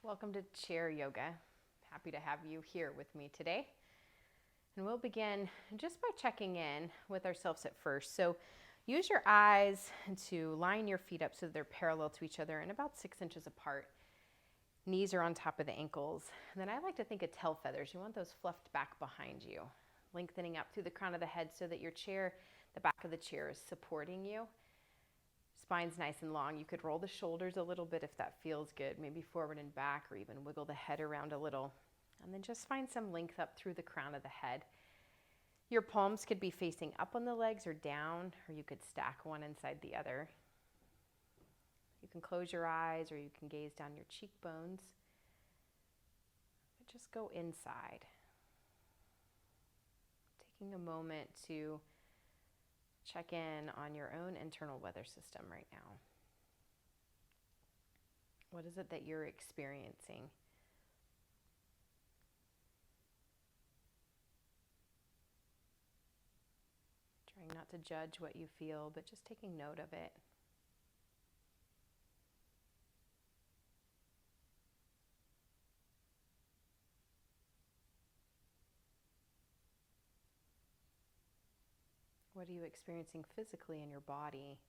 Welcome to Chair Yoga. Happy to have you here with me today. And we'll begin just by checking in with ourselves at first. So use your eyes to line your feet up so they're parallel to each other and about 6 inches apart. Knees are on top of the ankles. And then I like to think of tail feathers. You want those fluffed back behind you, lengthening up through the crown of the head so that your chair, the back of the chair is supporting you. Spine's nice and long. You could roll the shoulders a little bit if that feels good, maybe forward and back, or even wiggle the head around a little. And then just find some length up through the crown of the head. Your palms could be facing up on the legs or down, or you could stack one inside the other. You can close your eyes or you can gaze down your cheekbones. But just go inside. Taking a moment to check in on your own internal weather system right now. What is it that you're experiencing? Trying not to judge what you feel, but just taking note of it. What are you experiencing physically in your body?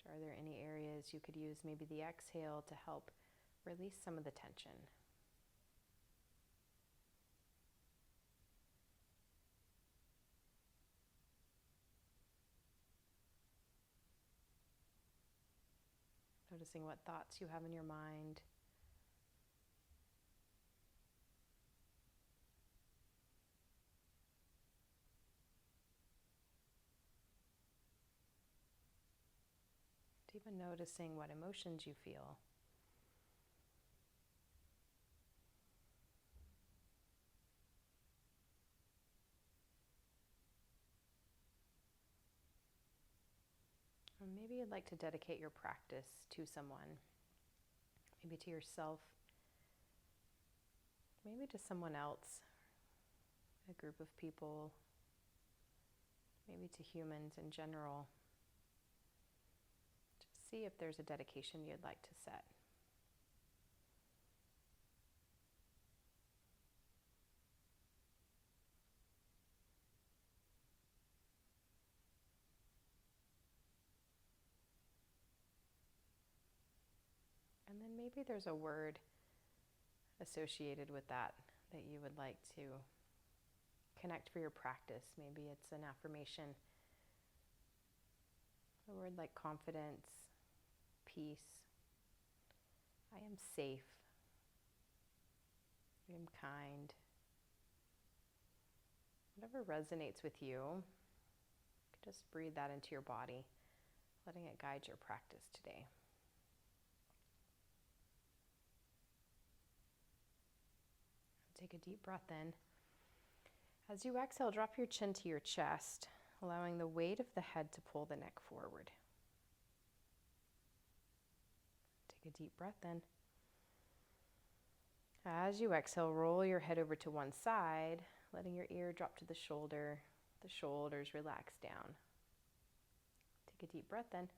Are there any areas you could use maybe the exhale to help release some of the tension? Noticing what thoughts you have in your mind. Even noticing what emotions you feel. Or maybe you'd like to dedicate your practice to someone. Maybe to yourself. Maybe to someone else. A group of people. Maybe to humans in general. Just see if there's a dedication you'd like to set. And then maybe there's a word associated with that you would like to connect for your practice. Maybe it's an affirmation. A word like confidence, peace, I am safe, I am kind. Whatever resonates with you, just breathe that into your body, letting it guide your practice today. Take a deep breath in. As you exhale, drop your chin to your chest, allowing the weight of the head to pull the neck forward. Take a deep breath in. As you exhale, roll your head over to one side, letting your ear drop to the shoulders relax down. Take a deep breath in.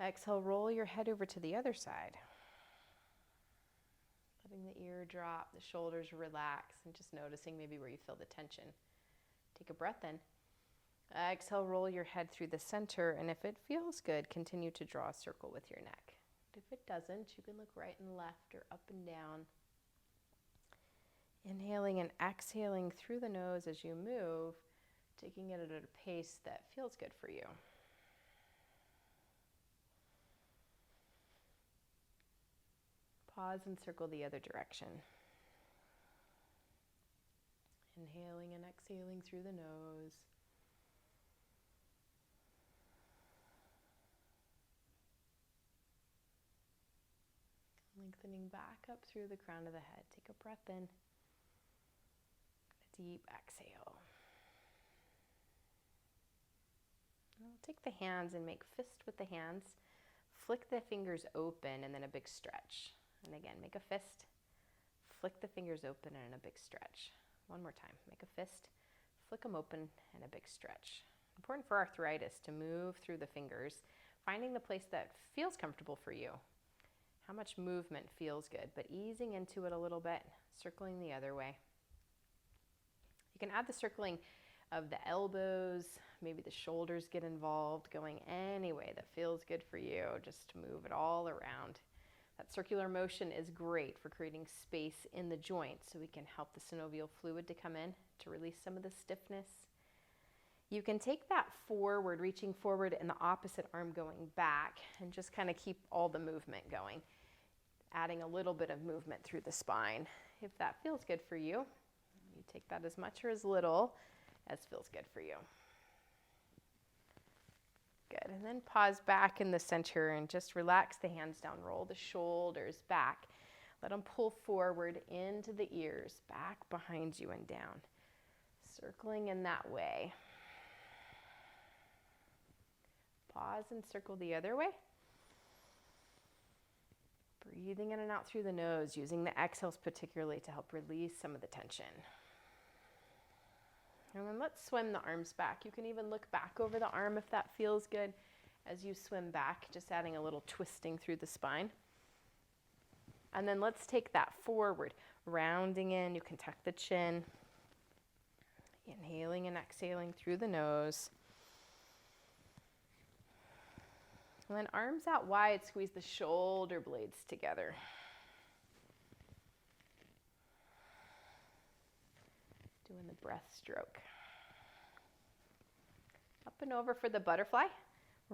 Exhale, roll your head over to the other side. Letting the ear drop, the shoulders relax, and just noticing maybe where you feel the tension. Take a breath in. Exhale, roll your head through the center, and if it feels good, continue to draw a circle with your neck. If it doesn't, you can look right and left or up and down. Inhaling and exhaling through the nose as you move, taking it at a pace that feels good for you. Pause and circle the other direction. Inhaling and exhaling through the nose. Lengthening back up through the crown of the head. Take a breath in. A deep exhale. And we'll take the hands and make fist with the hands. Flick the fingers open and then a big stretch. And again, make a fist, flick the fingers open and a big stretch. One more time, make a fist, flick them open and a big stretch. Important for arthritis to move through the fingers, finding the place that feels comfortable for you. how much movement feels good, but easing into it a little bit, circling the other way. You can add the circling of the elbows, maybe the shoulders get involved, going any way that feels good for you. Just move it all around. That circular motion is great for creating space in the joints so we can help the synovial fluid to come in to release some of the stiffness. You can take that forward, reaching forward, and the opposite arm going back, and just kind of keep all the movement going, adding a little bit of movement through the spine. If that feels good for you, you take that as much or as little as feels good for you. Good, and then pause back in the center and just relax the hands down, roll the shoulders back. Let them pull forward into the ears, back behind you and down. Circling in that way. Pause and circle the other way. Breathing in and out through the nose, using the exhales particularly to help release some of the tension. And then let's swim the arms back. You can even look back over the arm if that feels good as you swim back, just adding a little twisting through the spine. And then let's take that forward, rounding in. You can tuck the chin, inhaling and exhaling through the nose. And then arms out wide, squeeze the shoulder blades together. Doing the breaststroke. Up and over for the butterfly.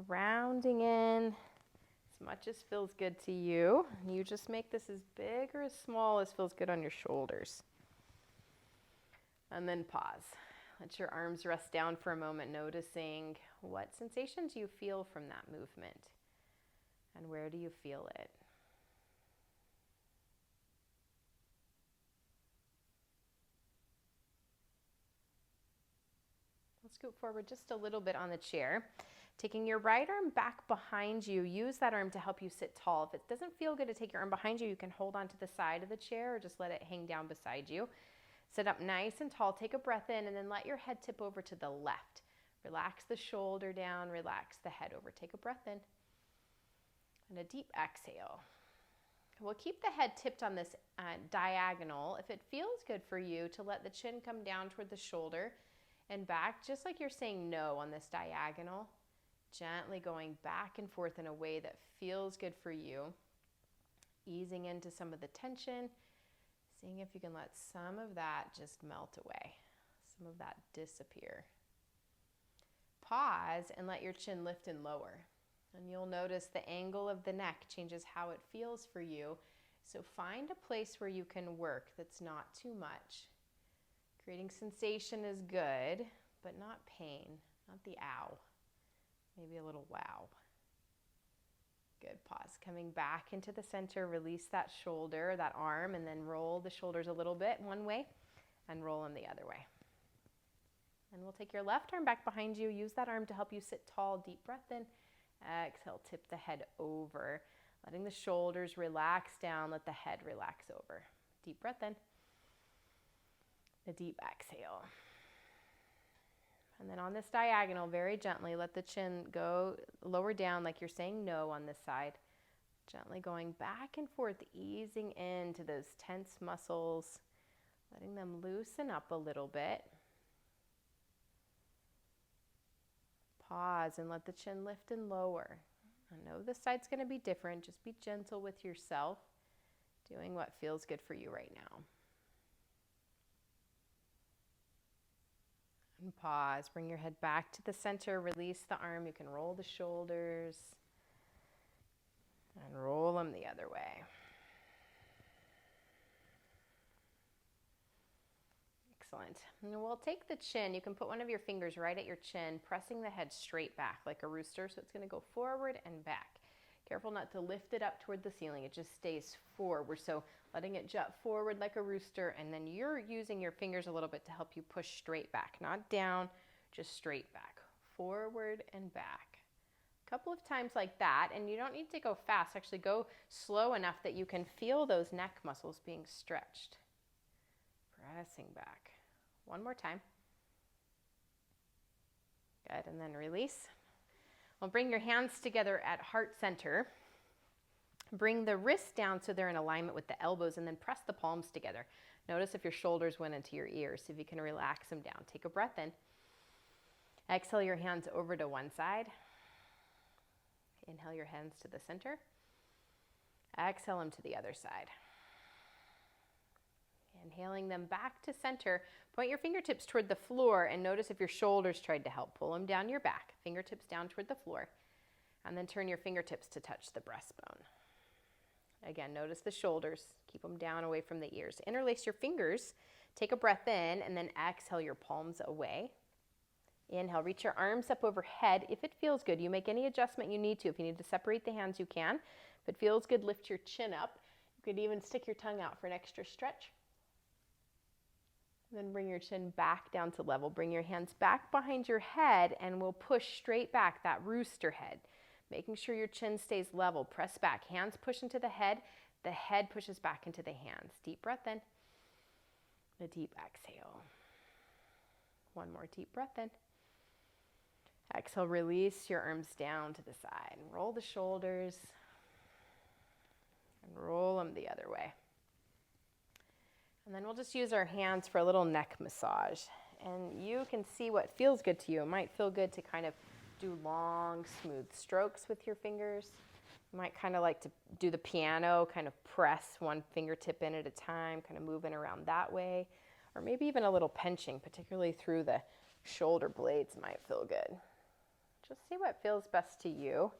Rounding in as much as feels good to you. You just make this as big or as small as feels good on your shoulders. And then pause. Let your arms rest down for a moment, noticing what sensations you feel from that movement. And where do you feel it? We'll scoot forward just a little bit on the chair. Taking your right arm back behind you, use that arm to help you sit tall. If it doesn't feel good to take your arm behind you, you can hold on to the side of the chair or just let it hang down beside you. Sit up nice and tall, take a breath in, and then let your head tip over to the left. Relax the shoulder down, relax the head over. Take a breath in and a deep exhale. We'll keep the head tipped on this diagonal. If it feels good for you to let the chin come down toward the shoulder and back, just like you're saying no on this diagonal, gently going back and forth in a way that feels good for you, easing into some of the tension, seeing if you can let some of that just melt away, some of that disappear. Pause and let your chin lift and lower. And you'll notice the angle of the neck changes how it feels for you. So find a place where you can work that's not too much. Creating sensation is good, but not pain, not the ow. Maybe a little wow. Good, pause. Coming back into the center, release that shoulder, that arm, and then roll the shoulders a little bit one way and roll them the other way. And we'll take your left arm back behind you. Use that arm to help you sit tall. Deep breath in. Exhale, tip the head over. Letting the shoulders relax down. Let the head relax over. Deep breath in. A deep exhale. And then on this diagonal, very gently, let the chin go lower down like you're saying no on this side. Gently going back and forth, easing into those tense muscles, letting them loosen up a little bit. Pause and let the chin lift and lower. I know this side's going to be different. Just be gentle with yourself, doing what feels good for you right now. And pause. Bring your head back to the center. Release the arm. You can roll the shoulders and roll them the other way. Excellent. And we'll take the chin. You can put one of your fingers right at your chin, pressing the head straight back like a rooster. So it's going to go forward and back. Careful not to lift it up toward the ceiling. It just stays forward. So letting it jut forward like a rooster, and then you're using your fingers a little bit to help you push straight back. Not down, just straight back. Forward and back. A couple of times like that, and you don't need to go fast. Actually, go slow enough that you can feel those neck muscles being stretched. Pressing back. One more time. Good, and then release. Well, bring your hands together at heart center. Bring the wrists down so they're in alignment with the elbows, and then press the palms together. Notice if your shoulders went into your ears. See if you can relax them down. Take a breath in. Exhale your hands over to one side. Inhale your hands to the center. Exhale them to the other side. Inhaling them back to center. Point your fingertips toward the floor and notice if your shoulders tried to help. Pull them down your back. Fingertips down toward the floor. And then turn your fingertips to touch the breastbone. Again, notice the shoulders. Keep them down away from the ears. Interlace your fingers. Take a breath in and then exhale your palms away. Inhale, reach your arms up overhead. If it feels good, you make any adjustment you need to. If you need to separate the hands, you can. If it feels good, lift your chin up. You could even stick your tongue out for an extra stretch. Then bring your chin back down to level. Bring your hands back behind your head and we'll push straight back, that rooster head. Making sure your chin stays level. Press back. Hands push into the head. The head pushes back into the hands. Deep breath in. A deep exhale. One more deep breath in. Exhale, release your arms down to the side. Roll the shoulders and roll them the other way. And then we'll just use our hands for a little neck massage. And you can see what feels good to you. It might feel good to kind of do long, smooth strokes with your fingers. You might kind of like to do the piano, kind of press one fingertip in at a time, kind of moving around that way. Or maybe even a little pinching, particularly through the shoulder blades might feel good. Just see what feels best to you.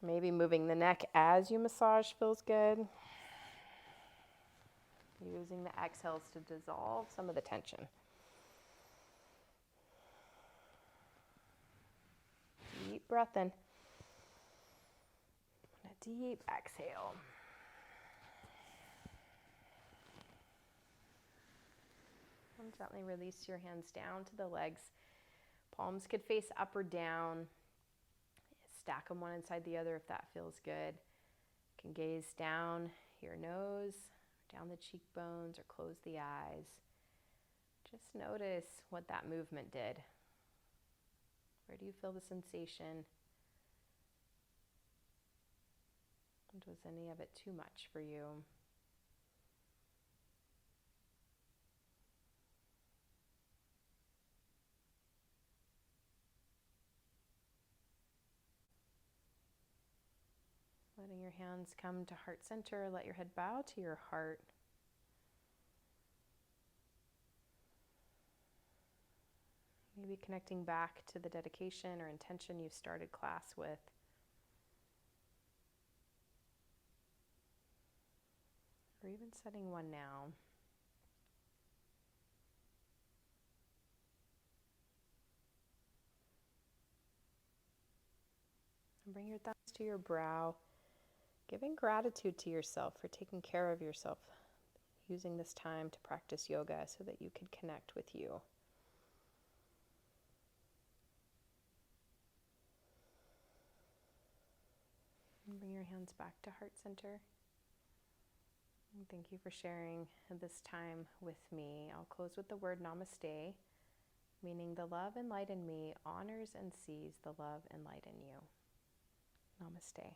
Maybe moving the neck as you massage feels good. Using the exhales to dissolve some of the tension. Deep breath in. And a deep exhale. And gently release your hands down to the legs. Palms could face up or down. Stack them one inside the other if that feels good. You can gaze down your nose, down the cheekbones, or close the eyes. Just notice what that movement did. Where do you feel the sensation? And was any of it too much for you? Letting your hands come to heart center. Let your head bow to your heart. Maybe connecting back to the dedication or intention you started class with. Or even setting one now. And bring your thumbs to your brow. Giving gratitude to yourself for taking care of yourself, using this time to practice yoga so that you can connect with you. And bring your hands back to heart center. And thank you for sharing this time with me. I'll close with the word namaste, meaning the love and light in me honors and sees the love and light in you. Namaste.